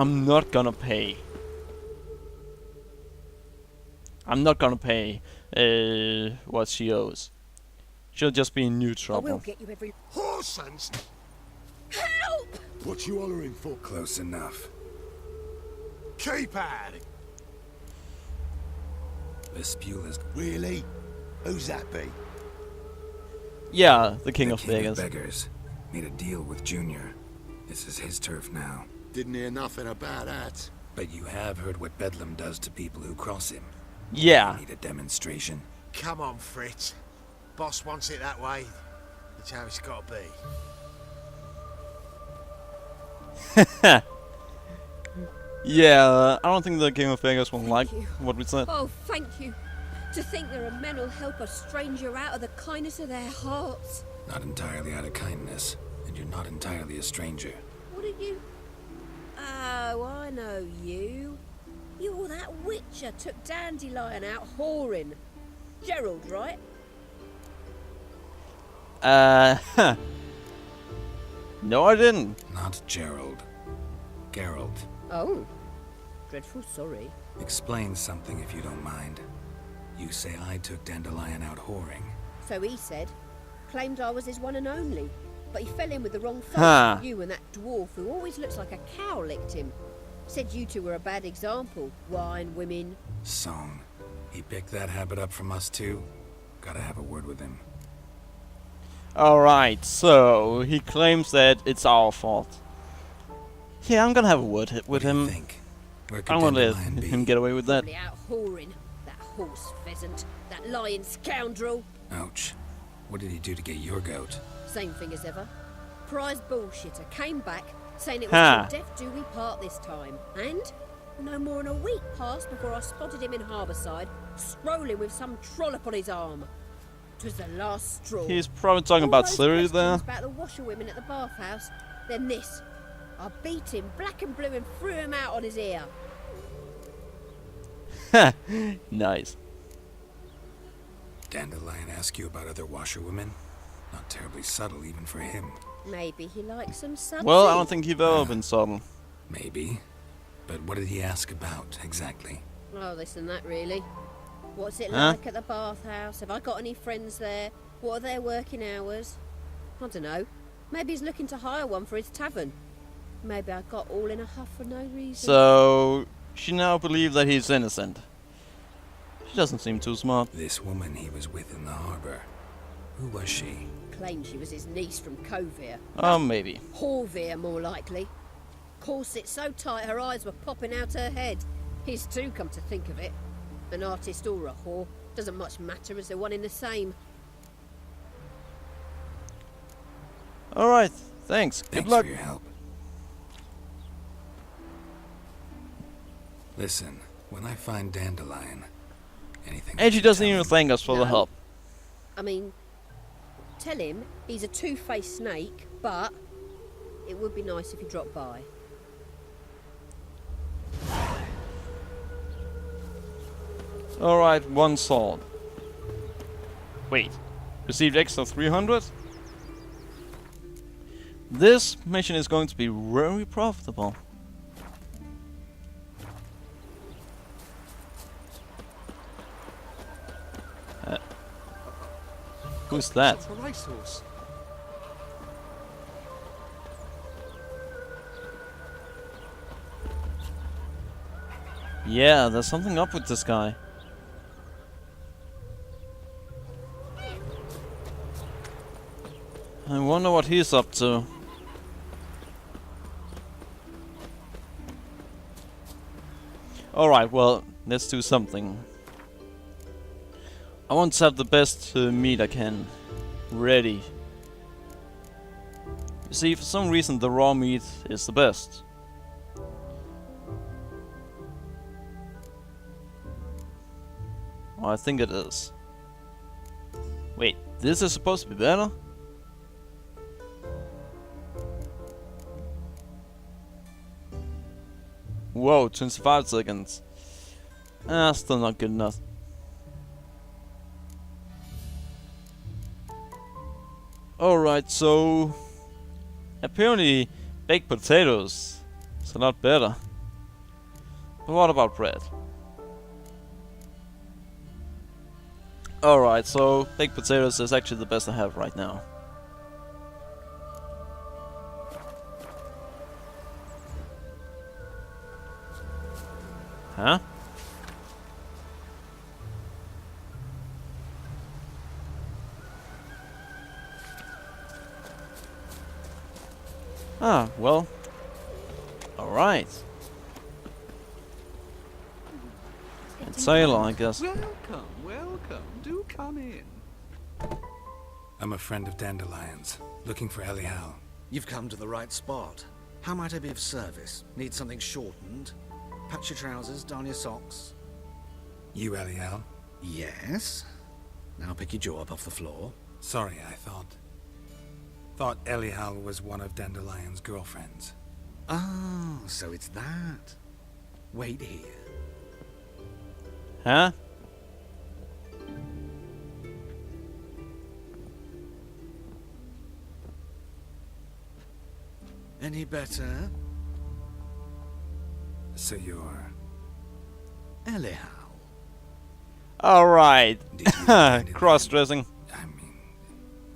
I'm not gonna pay. I'm not gonna pay what she owes. She'll just be in new I will trouble. get you every... Horsens! Help! What you hollering for? Close enough. Keep at it! Vespula's Really? Who's that be? Yeah, the King the of king Vegas. of beggars. Made a deal with Junior. This is his turf now. Didn't hear nothing about that. But you have heard what Bedlam does to people who cross him. Yeah. Need a demonstration? Come on, Fritz. Boss wants it that way. That's how it's got to be. Yeah, I don't think the King of Vegas will like you. what we said. Oh, thank you. To think there are men who'll help a stranger out of the kindness of their hearts. Not entirely out of kindness. And you're not entirely a stranger. What are you... Oh, I know you. You're that witcher took Dandelion out whoring. Gerald, right? No, I didn't. Not Gerald. Gerald. Oh. Dreadful sorry. Explain something if you don't mind. You say I took Dandelion out whoring. So he said. Claimed I was his one and only. But he fell in with the wrong folk. Huh. You and that dwarf who always looks like a cow licked him. Said you two were a bad example. Wine, women. Song. He picked that habit up from us too? Gotta have a word with him. Alright, so he claims that it's our fault. Yeah, I'm gonna have a word with What do you him. think? Where could I'm gonna let Dandelion be? him get away with that. Probably out whoring. That horse pheasant. That lying scoundrel. Ouch. What did he do to get your goat? Same thing as ever. Prize bullshitter came back saying it Ha. was till death do we part this time. And no more than a week passed before I spotted him in Harbourside, strolling with some trollop on his arm. 'Twas the last straw. He's probably talking All about those Siri questions there. about the washerwomen at the bathhouse. Then this. I beat him black and blue and threw him out on his ear. Nice. Dandelion ask you about other washerwomen? Not terribly subtle even for him. Maybe he likes some subtlety. Well, I don't think he's ever been subtle. Maybe. But what did he ask about, exactly? Oh, this and that, really. What's it Huh? like at the bathhouse? Have I got any friends there? What are their working hours? I don't know. Maybe he's looking to hire one for his tavern. Maybe I got all in a huff for no reason. So, she now believes that he's innocent. She doesn't seem too smart. This woman he was with in the harbor. Who was she? Claimed she was his niece from Covere. Oh, maybe. Horvere, more likely. Corset so tight her eyes were popping out her head. His too, come to think of it. An artist or a whore. Doesn't much matter as they're one in the same. Alright, thanks. Good Thanks luck. for your help. Listen, when I find Dandelion, anything... And she you doesn't tell even him, thank us for the No. help. I mean, tell him he's a two-faced snake, but it would be nice if he dropped by. Alright, one sword. Wait, received extra 300? This mission is going to be very profitable. Who's that? It's a racehorse. Yeah, there's something up with this guy. I wonder what he's up to. Alright, well, let's do something. I want to have the best meat I can ready. You see, for some reason the raw meat is the best. Well, I think it is. Wait, this is supposed to be better? Whoa, 25 seconds. Ah, still not good enough. Alright, so... apparently baked potatoes is a lot better. What about bread? Alright, so baked potatoes is actually the best I have right now. Huh? Ah, well. Alright. It's Sailor, I guess. Welcome, welcome. Do come in. I'm a friend of Dandelion's, looking for Elial. You've come to the right spot. How might I be of service? Need something shortened? Patch your trousers, darn your socks. You Elial? Yes. Now pick your jaw up off the floor. Sorry, I thought Elial was one of Dandelion's girlfriends. Oh, so it's that. Wait here. Huh? Any better? So you're... Elial. Alright. Did you find it Cross-dressing. I mean,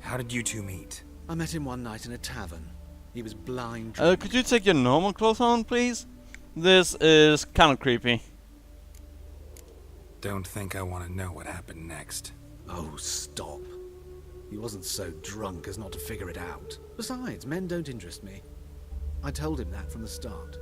how did you two meet? I met him one night in a tavern. He was blind. Could you take your normal clothes on, please? This is kind of creepy. Don't think I want to know what happened next. Oh, stop. He wasn't so drunk as not to figure it out. Besides, men don't interest me. I told him that from the start.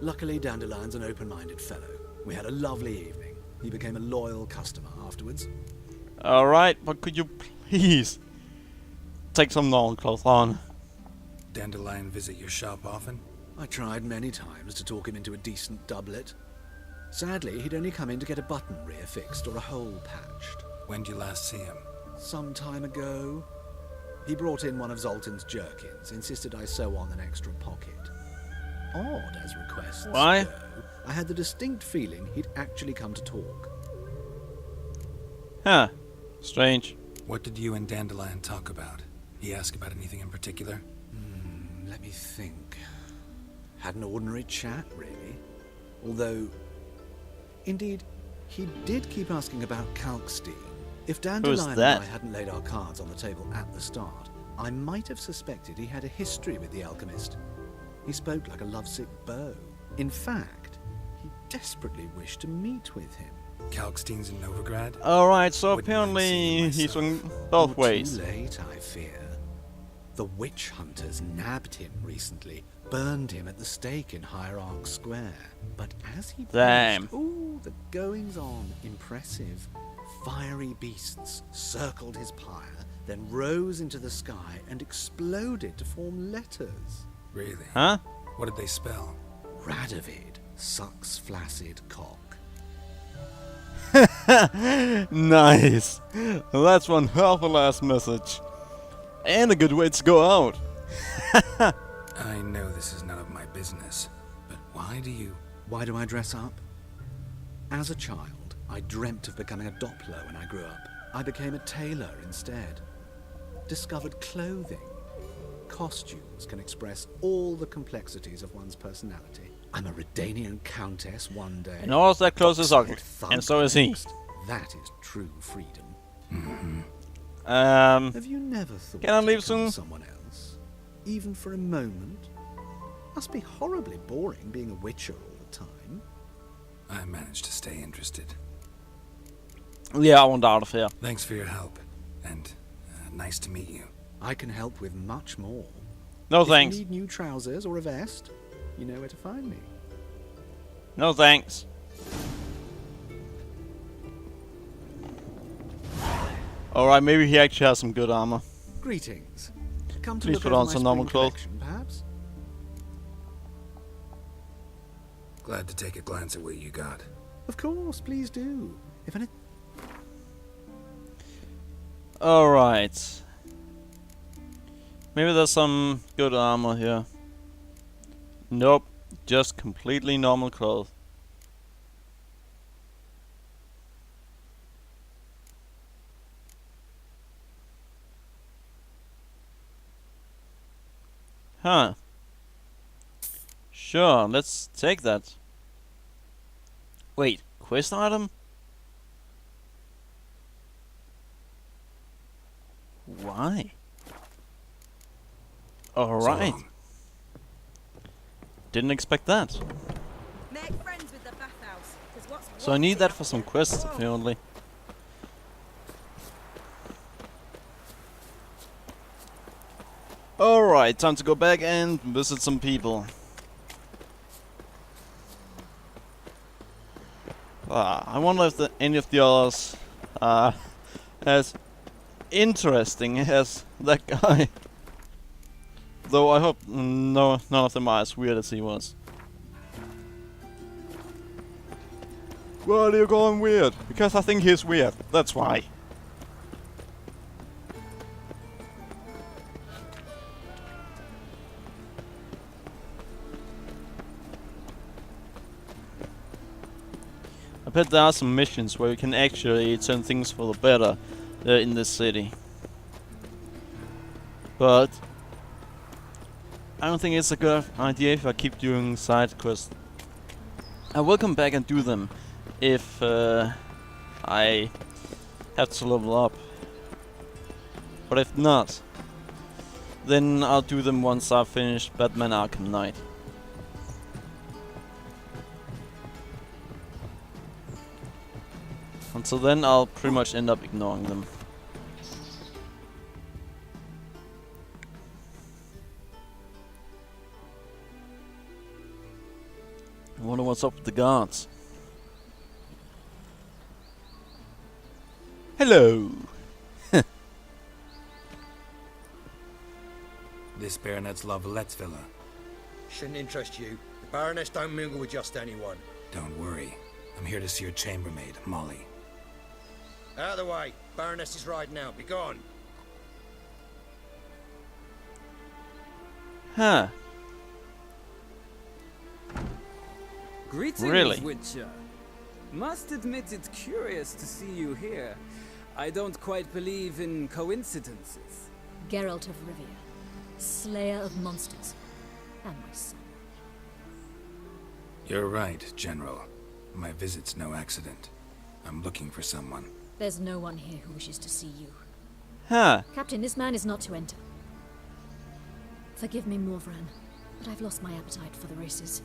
Luckily, Dandelion's an open-minded fellow. We had a lovely evening. He became a loyal customer afterwards. Alright, but could you please take some normal clothes on? Dandelion visit your shop often? I tried many times to talk him into a decent doublet. Sadly, he'd only come in to get a button rear fixed or a hole patched. When did you last see him? Some time ago. He brought in one of Zoltan's jerkins, insisted I sew on an extra pocket. Odd as requests Why? go, I had the distinct feeling he'd actually come to talk. Huh. Strange. What did you and Dandelion talk about? He ask about anything in particular? Let me think. Had an ordinary chat, really. Although, indeed, he did keep asking about Kalkstein. If Dandelion and that? I hadn't laid our cards on the table at the start, I might have suspected he had a history with the alchemist. He spoke like a lovesick beau. In fact, he desperately wished to meet with him. Kalkstein's in Novigrad? Alright, so Wouldn't mind seeing apparently he's myself. swung both Too ways. late, I fear. The witch hunters nabbed him recently, burned him at the stake in Hierarch Square. But as he Damn. passed, ooh, the goings on, impressive. Fiery beasts circled his pyre, then rose into the sky and exploded to form letters. Really? Huh? What did they spell? Radovid sucks flaccid cock. Nice. That's one hell of a last message. And a good way to go out. I know this is none of my business, but why do you... Why do I dress up? As a child, I dreamt of becoming a Doppler when I grew up. I became a tailor instead. Discovered clothing. Costumes can express all the complexities of one's personality. I'm a Redanian countess one day. And all that clothes is ugly. Thug And so is he. next. That is true freedom. Have you never thought Can I to leave become soon? someone else? Even for a moment? Must be horribly boring being a witcher all the time. I managed to stay interested. Yeah, I want out of here. Thanks for your help, and nice to meet you. I can help with much more. No If thanks. you need new trousers or a vest, you know where to find me. No thanks. Alright, maybe he actually has some good armor. Greetings. Come to Please look put over on my some normal spring clothes. collection, perhaps? Glad to take a glance at what you got. Of course, please do. If any... Alright. Maybe there's some good armor here. Nope. Just completely normal clothes. Huh. Sure, let's take that. Wait, quest item? Why? So Alright. long. Didn't expect that. Make friends with the bathhouse. 'Cause what's So I need wanted that up for some there? quests, Whoa. apparently. Alright, time to go back and visit some people. I wonder if any of the others are as interesting as that guy. Though I hope none of them are as weird as he was. Why are you going weird? Because I think he's weird, that's why. I bet there are some missions where you can actually turn things for the better in this city. But I don't think it's a good idea if I keep doing side quests. I will come back and do them if I have to level up. But if not, then I'll do them once I've finished Batman Arkham Knight. Until then, I'll pretty much end up ignoring them. I wonder what's up with the guards. Hello! This Baronet's La Vallette's villa. Shouldn't interest you. The Baroness don't mingle with just anyone. Don't worry. I'm here to see your chambermaid, Molly. Out of the way. Baroness is riding out. Be gone. Huh. Greetings, Really? Witcher. Must admit it's curious to see you here. I don't quite believe in coincidences. Geralt of Rivia, slayer of monsters, and my son. You're right, General. My visit's no accident. I'm looking for someone. There's no one here who wishes to see you. Huh. Captain, this man is not to enter. Forgive me, Morvran, but I've lost my appetite for the races.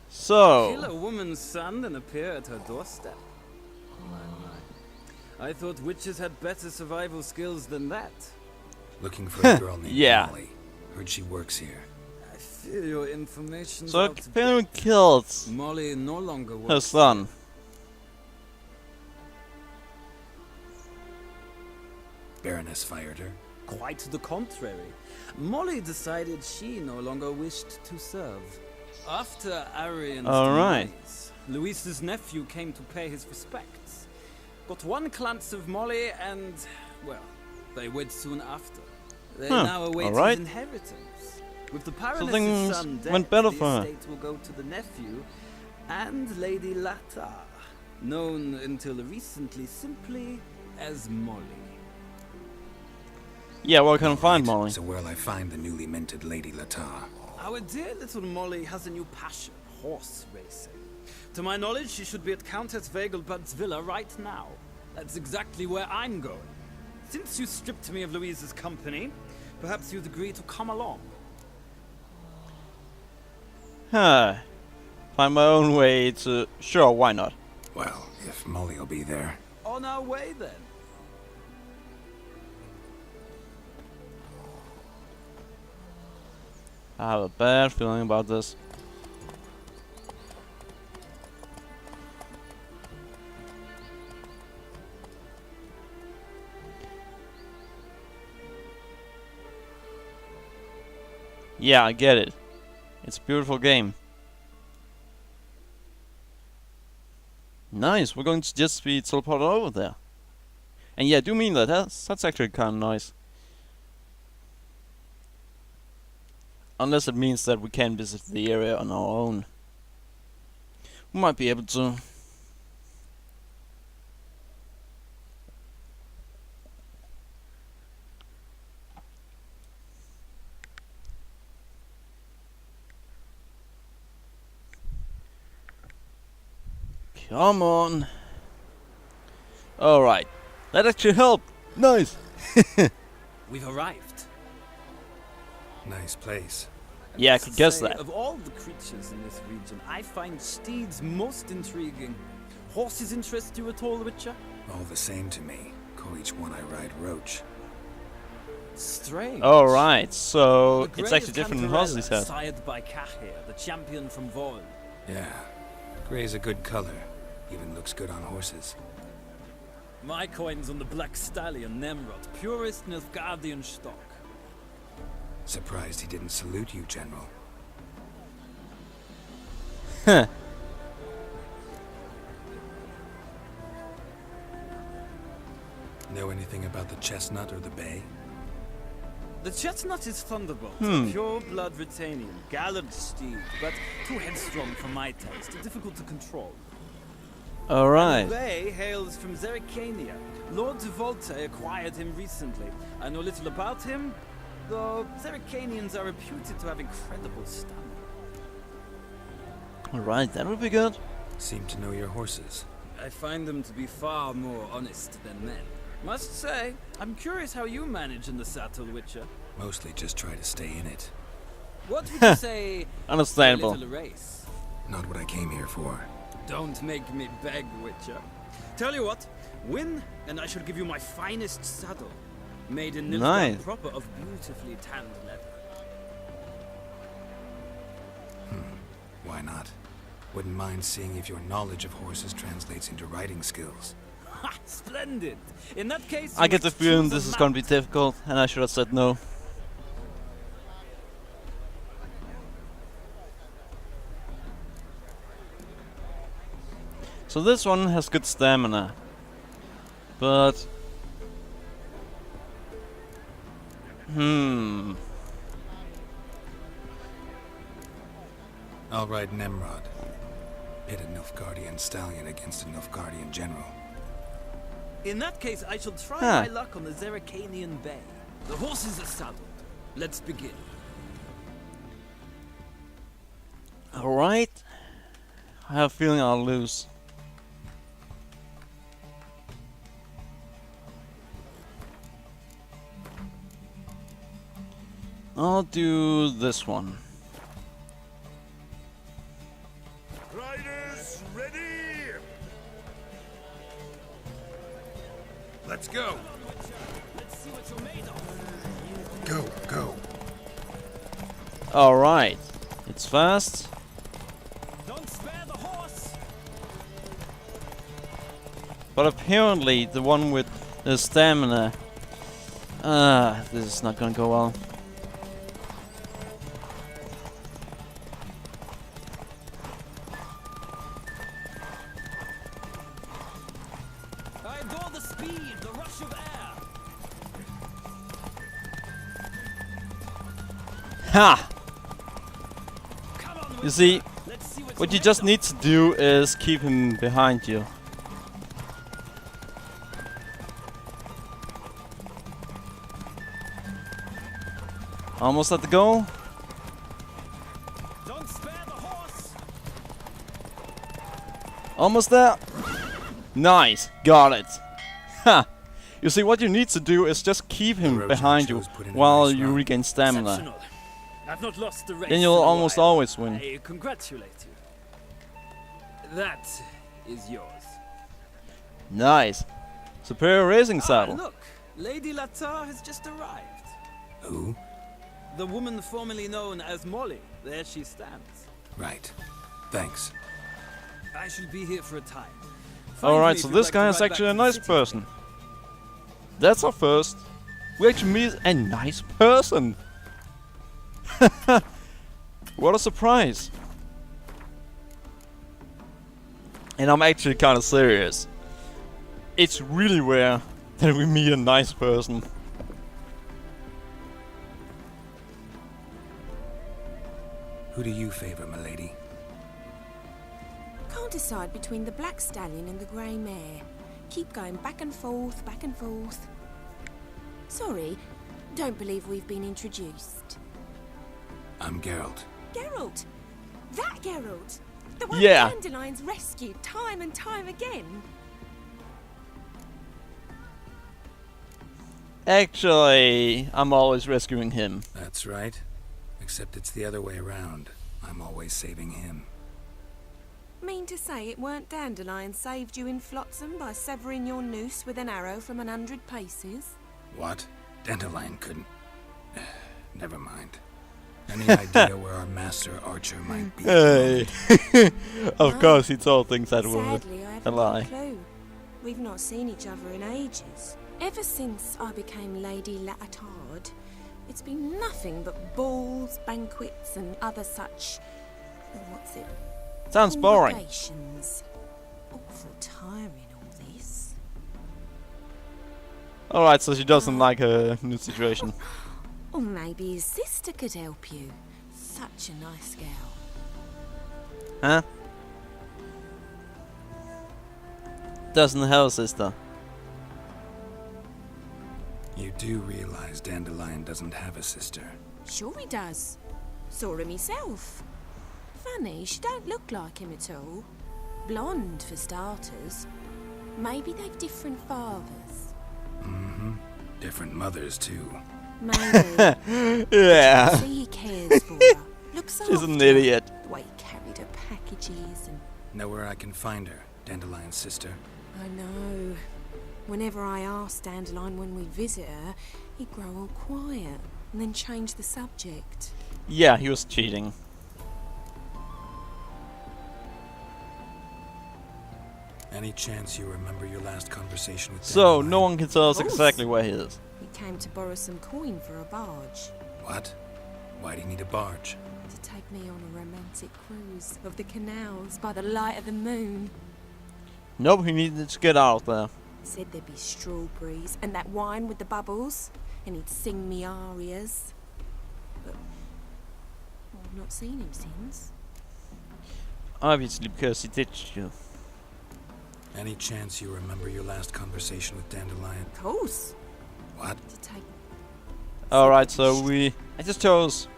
So, Kill a woman's son and appear at her doorstep? My. I thought witches had better survival skills than that. Looking for a girl named Yeah. Molly. Heard she works here. I fear your information's so out to apparently killed Molly no longer works. her son. Baroness fired her. Quite the contrary. Molly decided she no longer wished to serve. After Arian's Alright. demise, Luis's nephew came to pay his respects. Got one glance of Molly and, well, they wed soon after. They Huh, now await alright. his inheritance. With the Baroness's things son dead, went better the for her. estate will go to the nephew and Lady Latar, known until recently simply as Molly. Yeah, where can I find Right, Molly? So where'll I find the newly minted Lady Latar? Our dear little Molly has a new passion, horse racing. To my knowledge, she should be at Countess Vegelbud's villa right now. That's exactly where I'm going. Since you stripped me of Louise's company, perhaps you'd agree to come along. Huh. Find my own way to... Sure, why not? Well, if Molly will be there. On our way then. I have a bad feeling about this. Yeah, I get it. It's a beautiful game. Nice, we're going to just be teleported over there. And yeah, I do mean that. That's actually kind of nice. Unless it means that we can visit the area on our own. We might be able to. Come on. Alright. That actually helped. Nice. We've arrived. Nice place. Yeah, I must could guess say, that. Of all the creatures in this region, I find steeds most intriguing. Horses interest you at all, Witcher? All the same to me. Call each one I ride Roach. Strange. Alright, so The it's grey actually is different in Cantarella, horses' head. sired by Cahir, the champion from Vol. Yeah. Gray's a good color. Even looks good on horses. My coin's on the Black Stallion, Nemrod, purest Nilfgaardian stock. Surprised he didn't salute you, General. Huh. Know anything about the chestnut or the bay? The chestnut is Thunderbolt, Hmm. a pure-blood Retanian, gallant steed, but too headstrong for my taste, difficult to control. Alright. The bay hails from Zerrikania. Lord de Volte acquired him recently. I know little about him, though Zerrikanians are reputed to have incredible stamina. Alright, that would be good. Seem to know your horses. I find them to be far more honest than men. Must say, I'm curious how you manage in the saddle, Witcher. Mostly just try to stay in it. What would you say to a Understandable. little race? Not what I came here for. Don't make me beg, Witcher. Tell you what, win, and I shall give you my finest saddle. Made in Nilfgaard Nice. proper of beautifully tanned leather. Why not? Wouldn't mind seeing if your knowledge of horses translates into riding skills. Ha! Splendid! In that case, I you get the must feeling choose a this is gonna be mount. difficult, and I should have said no. So this one has good stamina, but I'll ride Nemrod. Pit a Nilfgaardian stallion against a Nilfgaardian general. In that case, I shall try Huh. my luck on the Zerrikanian Bay. The horses are saddled. Let's begin. alright. I have a feeling I'll lose. I'll do this one. Riders, ready? Let's go! Let's see what you're made of. Go! Alright. It's fast. Don't spare the horse! But apparently the one with the stamina... this is not gonna go well. I adore the speed, the rush of air. Ha! Come on, You see, let's see what you're you made just of. need to do is keep him behind you. Almost at the goal. Don't spare the horse! Almost there. Nice, got it. Ha! You see, what you need to do is just keep him Roach behind you chose put in a while nice you run. regain stamina. Exceptional. I've not lost the race. Then you'll in a almost while. always win. I congratulate you. That is yours. Nice. Superior racing Ah, saddle. look, Lady Latar has just arrived. Who? The woman formerly known as Molly. There she stands. Right. Thanks. I shall be here for a time. Find me Alright, if so you'd this like guy to is ride back actually a to the nice city. person. That's our first. We actually meet a nice person. What a surprise. And I'm actually kind of serious. It's really rare that we meet a nice person. Who do you favor, milady? Can't decide between the black stallion and the grey mare. Keep going back and forth, back and forth. Sorry, don't believe we've been introduced. I'm Geralt. Geralt! That Geralt! The one Yeah. Dandelion's rescued time and time again. Actually, I'm always rescuing him. That's right. Except it's the other way around. I'm always saving him. Mean to say it weren't Dandelion saved you in Flotsam by severing your noose with an arrow from 100 paces? What? Dandelion couldn't... Never mind. Any idea where our master archer might be? Hey. Of course, he told things that were Sadly, I a haven't lie. got a clue. We've not seen each other in ages. Ever since I became Lady Latard, it's been nothing but balls, banquets, and other such... what's it? Sounds boring. Congregations. Awful tiring, all this. Alright, so she doesn't like her new situation. Or maybe his sister could help you. Such a nice girl. Huh? Doesn't have a sister. You do realize Dandelion doesn't have a sister. Sure he does. Saw him himself. Funny, she don't look like him at all. Blonde, for starters. Maybe they've different fathers. Mm-hmm. Different mothers, too. Maybe. Yeah. See, he cares for her. Looks She's an after her. idiot. The way he carried her packages and... Know where I can find her, Dandelion's sister? I know. Whenever I ask Dandelion when we visit her, he'd grow all quiet and then change the subject. Yeah, he was cheating. Any chance you remember your last conversation with So, Dandelion? no one can tell us Of course. exactly where he is. He came to borrow some coin for a barge. What? Why do you need a barge? To take me on a romantic cruise of the canals by the light of the moon. Nope, he needed to get out there. Said there'd be strawberries and that wine with the bubbles, and he'd sing me arias. But I've not seen him since. Obviously, because he ditched you. Any chance you remember your last conversation with Dandelion? Of course. What? To take... Alright, so I just chose...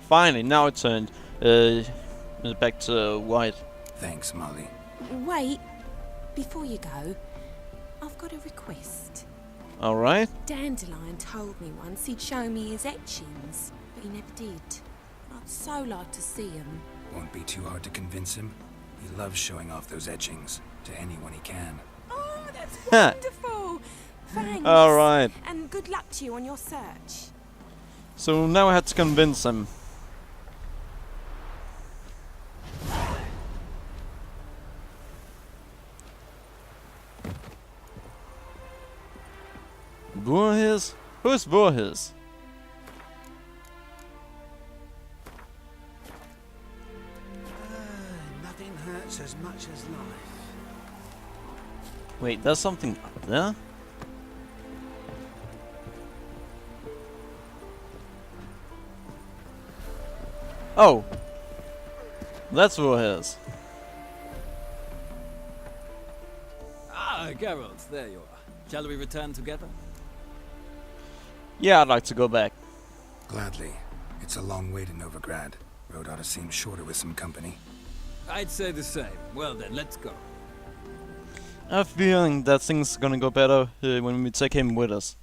Finally, now it turned back to white. Thanks, Molly. Wait, before you go, I've got a request. Alright. Dandelion told me once he'd show me his etchings, but he never did. I'd so like to see them. Won't be too hard to convince him. He loves showing off those etchings to anyone he can. Oh, that's wonderful! Thanks. Alright. And good luck to you on your search. So now I had to convince him. Voorhis? Who's Voorhis? Nothing hurts as much as life. Wait, there's something up there? Oh! That's Voorhis. Ah, Geralt, there you are. Shall we return together? Yeah, I'd like to go back. Gladly. It's a long way to Novigrad. Road ought to seem shorter with some company. I'd say the same. Well then, let's go. I have a feeling that things gonna go better when we take him with us.